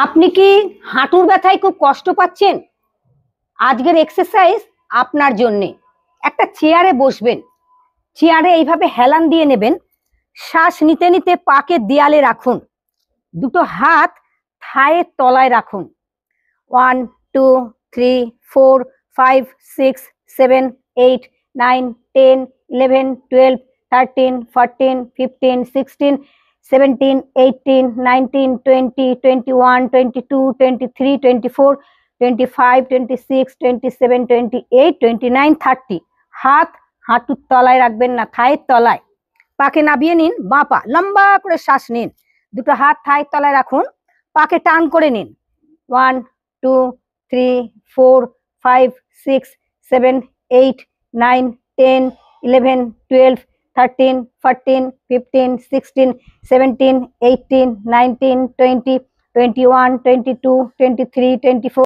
আপনি কি হাঁটুর ব্যথায় খুব কষ্ট পাচ্ছেন? আজকের এক্সারসাইজ আপনার জন্য। একটা চেয়ারে বসবেন, চেয়ারে এইভাবে হেলান দিয়ে নেবেন, শ্বাস নিতে নিতে পাকে দেয়ালে রাখুন, দুটো হাত থায়ের তলায় রাখুন। 1 2 3 4 5 6 7 8 9 10 11 12 13 14 15 16 17 18 19 20 21 22 23 24 25 26 27 28 29 30। হাত হাঁটুর তলায় রাখবেন না, থায়ের তলায়। পাকে নামিয়ে নিন, বাঁ পা লম্বা করে শ্বাস নিন, দুটো হাত থায়ের তলায় রাখুন, পাকে টান করে নিন। 1 2 3 4 5 6 7 8 9 10 11 12 13 14 15 16 17 18 19 20 21 22 23 24